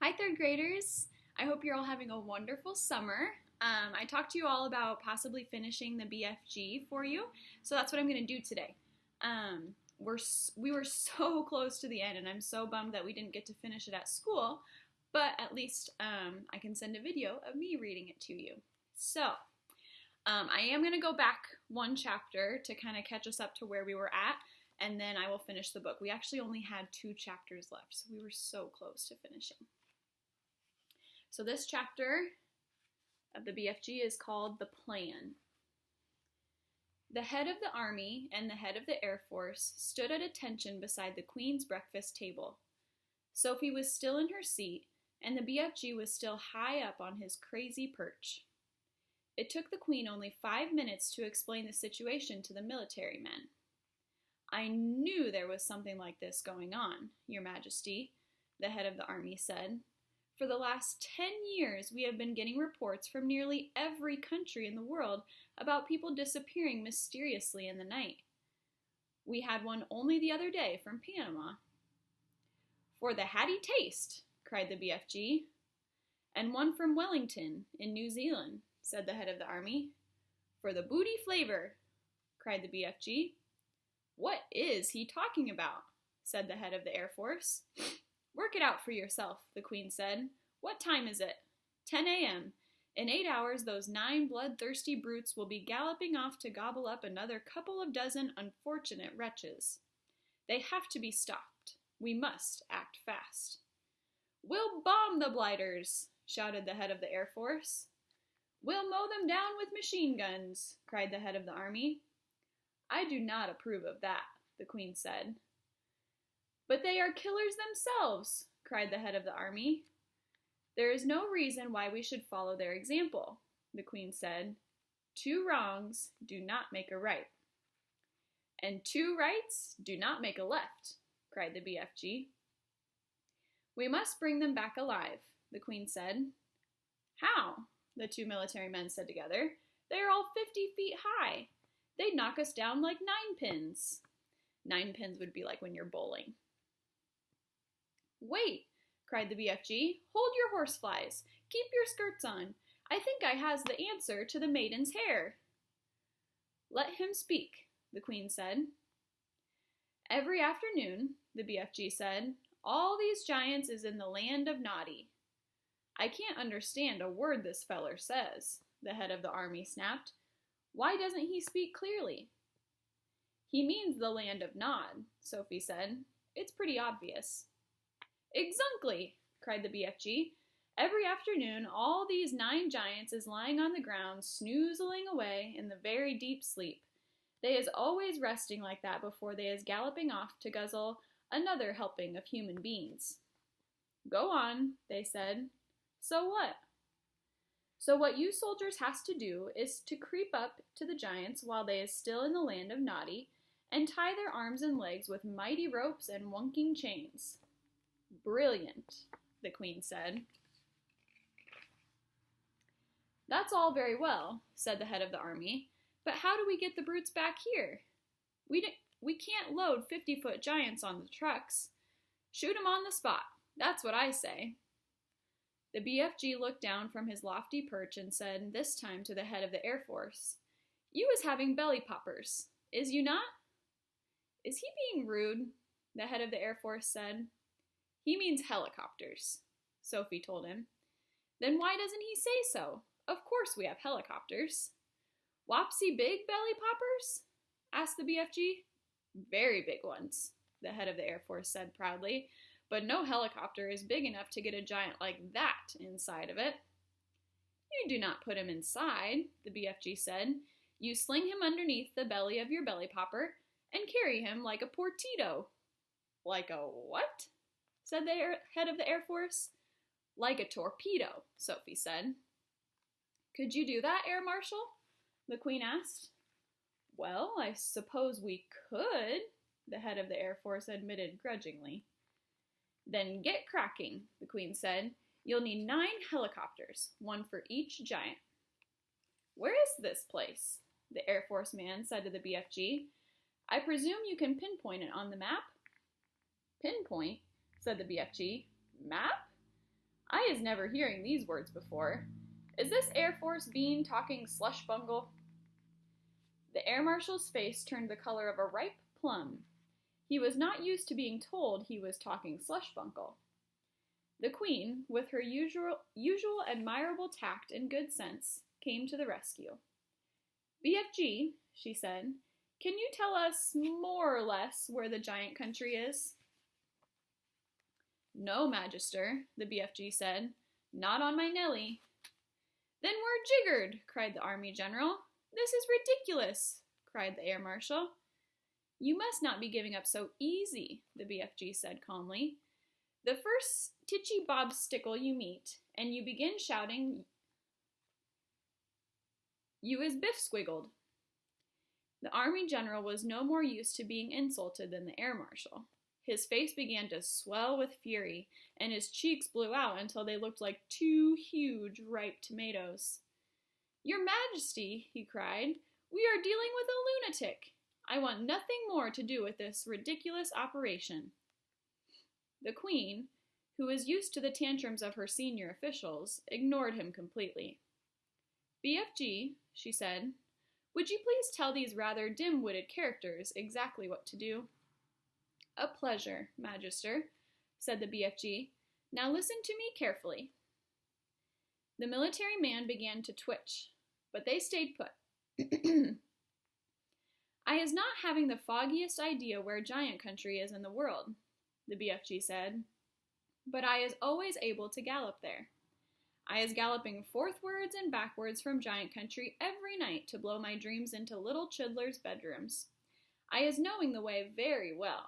Hi, third graders. I hope you're all having a wonderful summer. I talked to you all about possibly finishing the BFG for you, so that's what I'm going to do today. We were so close to the end, and I'm so bummed that we didn't get to finish it at school, but at least I can send a video of me reading it to you. So, I am going to go back one chapter to kind of catch us up to where we were at, and then I will finish the book. We actually only had 2 chapters left, so we were so close to finishing. So this chapter of the BFG is called The Plan. The head of the army and the head of the Air Force stood at attention beside the Queen's breakfast table. Sophie was still in her seat, and the BFG was still high up on his crazy perch. It took the Queen only 5 minutes to explain the situation to the military men. "I knew there was something like this going on, Your Majesty," the head of the army said. "For the last 10 years, we have been getting reports from nearly every country in the world about people disappearing mysteriously in the night. We had one only the other day from Panama." "For the hatty taste," cried the BFG. "And one from Wellington, in New Zealand," said the head of the army. "For the booty flavor," cried the BFG. "What is he talking about?" said the head of the Air Force. "Work it out for yourself," the Queen said. "What time is it?" 10 a.m. In 8 hours, those 9 bloodthirsty brutes will be galloping off to gobble up another couple of dozen unfortunate wretches. They have to be stopped. We must act fast. "We'll bomb the blighters," shouted the head of the Air Force. "We'll mow them down with machine guns," cried the head of the army. "I do not approve of that," the Queen said. "But they are killers themselves," cried the head of the army. "There is no reason why we should follow their example," the Queen said. "2 wrongs do not make a right." "And 2 rights do not make a left," cried the BFG. "We must bring them back alive," the Queen said. "How?" the 2 military men said together. "They are all 50 feet high. They'd knock us down like 9 pins. 9 pins would be like when you're bowling. "Wait," cried the BFG. "Hold your horseflies. Keep your skirts on. I think I has the answer to the maiden's hair." "Let him speak," the Queen said. "Every afternoon," the BFG said, "all these giants is in the land of Noddy." "I can't understand a word this feller says," the head of the army snapped. "Why doesn't he speak clearly?" "He means the land of Nod," Sophie said. "It's pretty obvious." "Exactly!" cried the BFG. "Every afternoon all these 9 giants is lying on the ground snoozling away in the very deep sleep. They is always resting like that before they is galloping off to guzzle another helping of human beings." "Go on," they said. "So what?" "So what you soldiers has to do is to creep up to the giants while they is still in the land of Noddy and tie their arms and legs with mighty ropes and wonking chains." "Brilliant," the Queen said. "That's all very well," said the head of the army, "but how do we get the brutes back here? We can't load 50-foot giants on the trucks. Shoot 'em on the spot. That's what I say." The BFG looked down from his lofty perch and said, this time to the head of the Air Force, "You is having belly poppers, is you not?" "Is he being rude?" the head of the Air Force said. "He means helicopters," Sophie told him. "Then why doesn't he say so? Of course we have helicopters." "Wopsy big belly poppers?" asked the BFG. "Very big ones," the head of the Air Force said proudly. "But no helicopter is big enough to get a giant like that inside of it." "You do not put him inside," the BFG said. "You sling him underneath the belly of your belly popper and carry him like a portito." "Like a what?" said the head of the Air Force. "Like a torpedo," Sophie said. "Could you do that, Air Marshal?" the Queen asked. "Well, I suppose we could," the head of the Air Force admitted grudgingly. "Then get cracking," the Queen said. "You'll need 9 helicopters, 1 for each giant." "Where is this place?" the Air Force man said to the BFG. "I presume you can pinpoint it on the map?" "Pinpoint?" said the BFG. "Map? I is never hearing these words before. Is this Air Force bean talking slush bungle? The air marshal's face turned the color of a ripe plum. He was not used to being told he was talking slush bungle. The Queen, with her usual admirable tact and good sense, came to the rescue. BFG, she said, can you tell us more or less where the giant country is? No, Magister, the BFG said. Not on my Nelly. Then we're jiggered, cried the Army General. This is ridiculous, cried the Air Marshal. You must not be giving up so easy, the BFG said calmly. The first titchy bobstickle you meet, and you begin shouting, you is Biff Squiggled. The Army General was no more used to being insulted than the Air Marshal. His face began to swell with fury, and his cheeks blew out until they looked like two huge ripe tomatoes. Your Majesty, he cried, we are dealing with a lunatic. I want nothing more to do with this ridiculous operation. The Queen, who was used to the tantrums of her senior officials, ignored him completely. BFG, she said, would you please tell these rather dim-witted characters exactly what to do? A pleasure, Magister, said the BFG. Now listen to me carefully. The military man began to twitch, but they stayed put. I is not having the foggiest idea where giant country is in the world, the BFG said, but I is always able to gallop there. I is galloping forthwards and backwards from giant country every night to blow my dreams into little chidlers' bedrooms. I is knowing the way very well.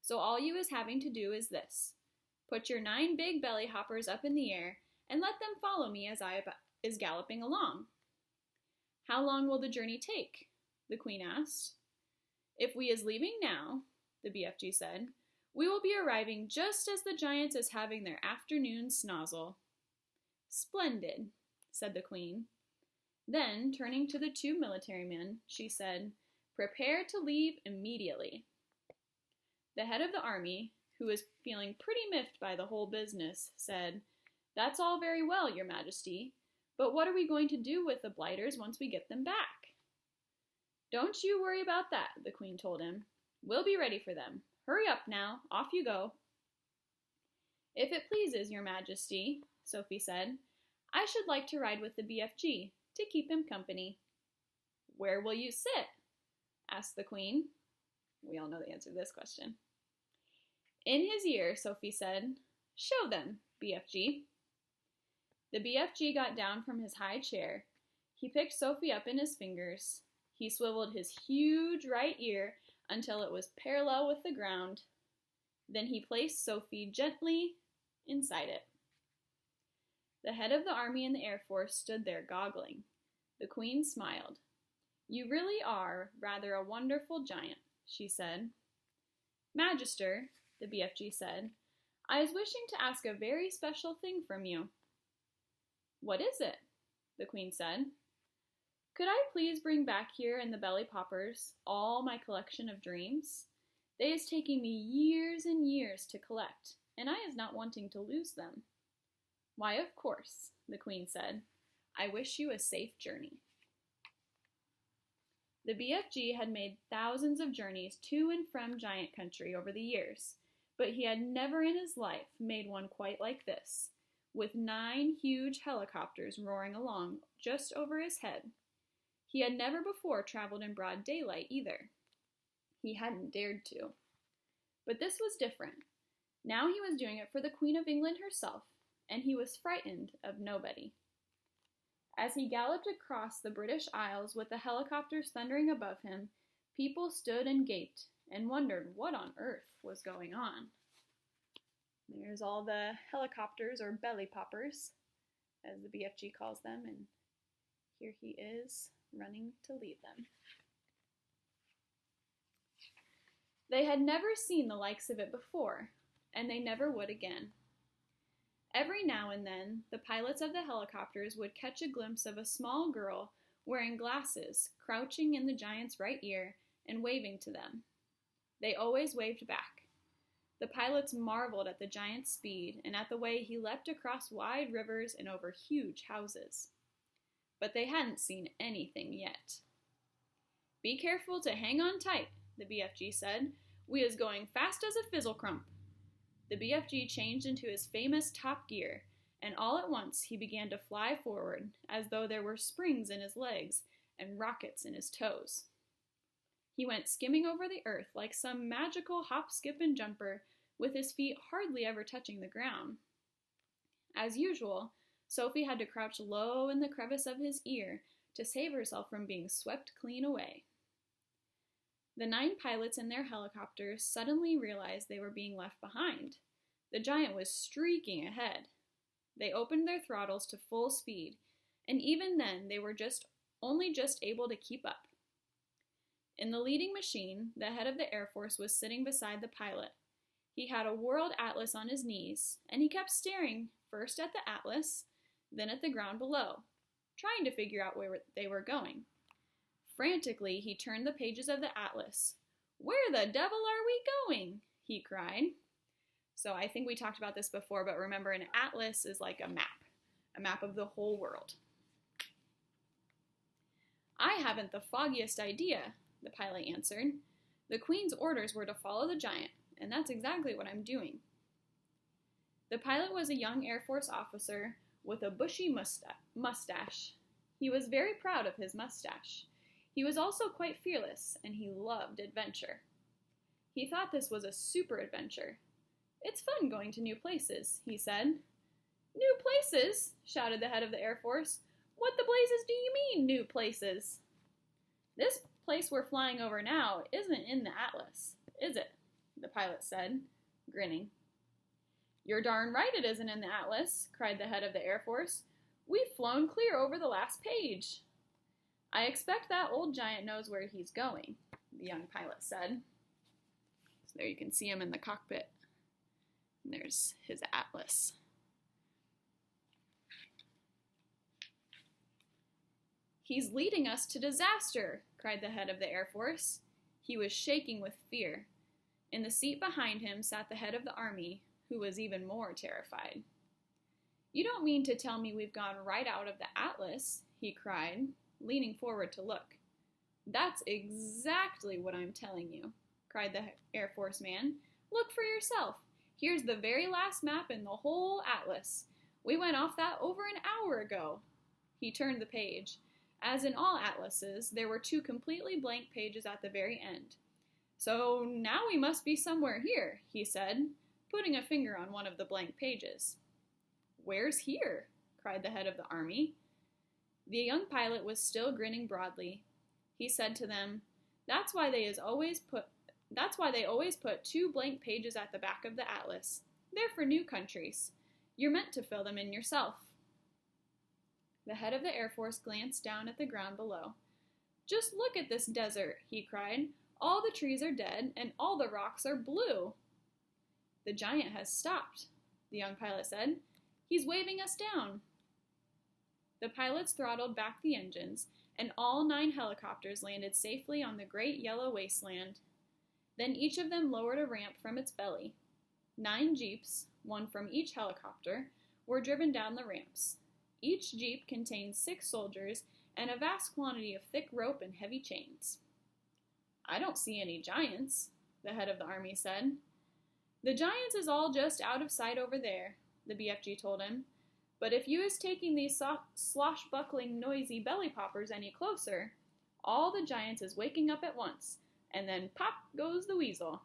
So all you is having to do is this. Put your 9 big belly hoppers up in the air and let them follow me as I is galloping along. How long will the journey take? The Queen asked. If we is leaving now, the BFG said, we will be arriving just as the giants is having their afternoon snozzle. Splendid, said the Queen. Then, turning to the 2 military men, she said, prepare to leave immediately. The head of the army, who was feeling pretty miffed by the whole business, said, that's all very well, Your Majesty, but what are we going to do with the blighters once we get them back? Don't you worry about that, the Queen told him. We'll be ready for them. Hurry up now, off you go. If it pleases Your Majesty, Sophie said, I should like to ride with the BFG to keep him company. Where will you sit? Asked the Queen. We all know the answer to this question. In his ear, Sophie said, show them, BFG. The BFG got down from his high chair. He picked Sophie up in his fingers. He swiveled his huge right ear until it was parallel with the ground. Then he placed Sophie gently inside it. The head of the Army and the Air Force stood there goggling. The Queen smiled. You really are rather a wonderful giant, she said. Magister, the BFG said, I was wishing to ask a very special thing from you. What is it? The Queen said. Could I please bring back here in the belly poppers all my collection of dreams? They is taking me years and years to collect, and I is not wanting to lose them. Why, of course, the Queen said. I wish you a safe journey. The BFG had made thousands of journeys to and from giant country over the years, but he had never in his life made one quite like this, with 9 huge helicopters roaring along just over his head. He had never before traveled in broad daylight either. He hadn't dared to. But this was different. Now he was doing it for the Queen of England herself, and he was frightened of nobody. As he galloped across the British Isles with the helicopters thundering above him, people stood and gaped and wondered what on earth was going on. There's all the helicopters, or belly poppers, as the BFG calls them, and here he is running to lead them. They had never seen the likes of it before, and they never would again. Every now and then, the pilots of the helicopters would catch a glimpse of a small girl wearing glasses, crouching in the giant's right ear and waving to them. They always waved back. The pilots marveled at the giant's speed and at the way he leapt across wide rivers and over huge houses. But they hadn't seen anything yet. "Be careful to hang on tight," the BFG said. "We is going fast as a fizzlecrump." The BFG changed into his famous top gear, and all at once he began to fly forward as though there were springs in his legs and rockets in his toes. He went skimming over the earth like some magical hop, skip, and jumper, with his feet hardly ever touching the ground. As usual, Sophie had to crouch low in the crevice of his ear to save herself from being swept clean away. The 9 pilots in their helicopters suddenly realized they were being left behind. The giant was streaking ahead. They opened their throttles to full speed, and even then they were only just able to keep up. In the leading machine, the head of the Air Force was sitting beside the pilot. He had a world atlas on his knees, and he kept staring first at the atlas, then at the ground below, trying to figure out where they were going. Frantically, he turned the pages of the atlas. "Where the devil are we going?" he cried. So I think we talked about this before, but remember, an atlas is like a map of the whole world. "I haven't the foggiest idea," the pilot answered. "The Queen's orders were to follow the giant, and that's exactly what I'm doing." The pilot was a young Air Force officer with a bushy mustache. He was very proud of his mustache. He was also quite fearless, and he loved adventure. He thought this was a super adventure. "It's fun going to new places," he said. "New places?" shouted the head of the Air Force. "What the blazes do you mean, new places?" "This place we're flying over now isn't in the atlas, is it?" the pilot said, grinning. "You're darn right it isn't in the atlas," cried the head of the Air Force. "We've flown clear over the last page." "I expect that old giant knows where he's going," the young pilot said. So there you can see him in the cockpit. And there's his atlas. "He's leading us to disaster," cried the head of the Air Force. He was shaking with fear. In the seat behind him sat the head of the Army, who was even more terrified. "You don't mean to tell me we've gone right out of the atlas," he cried, leaning forward to look. "That's exactly what I'm telling you," cried the Air Force man. "Look for yourself. Here's the very last map in the whole atlas. We went off that over an hour ago." He turned the page. As in all atlases, there were 2 completely blank pages at the very end. "So now we must be somewhere here," he said, putting a finger on one of the blank pages. "Where's here?" cried the head of the Army. The young pilot was still grinning broadly. He said to them, That's why they always put 2 blank pages at the back of the atlas. They're for new countries. You're meant to fill them in yourself." The head of the Air Force glanced down at the ground below. "Just look at this desert," he cried. "All the trees are dead, and all the rocks are blue." "The giant has stopped," the young pilot said. "He's waving us down." The pilots throttled back the engines, and all 9 helicopters landed safely on the great yellow wasteland. Then each of them lowered a ramp from its belly. 9 jeeps, one from each helicopter, were driven down the ramps. Each jeep contained 6 soldiers and a vast quantity of thick rope and heavy chains. "I don't see any giants," the head of the Army said. "The giants is all just out of sight over there," the BFG told him. "But if you is taking these sloshbuckling, noisy belly poppers any closer, all the giants is waking up at once, and then pop goes the weasel."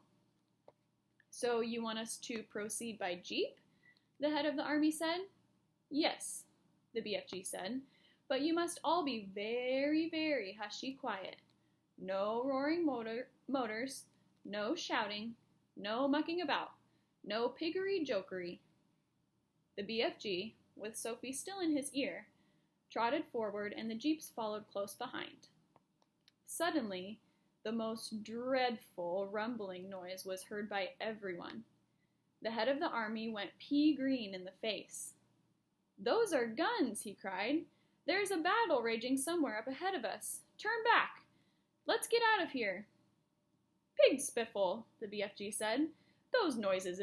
"So you want us to proceed by jeep?" the head of the Army said. "Yes," the BFG said, "but you must all be very, very hushy quiet. No roaring motors, no shouting, no mucking about, no piggery-jokery." The BFG, with Sophie still in his ear, trotted forward, and the jeeps followed close behind. Suddenly, the most dreadful rumbling noise was heard by everyone. The head of the Army went pea-green in the face. "Those are guns," he cried. "There's a battle raging somewhere up ahead of us. Turn back. Let's get out of here." "Pig spiffle," the BFG said. those noises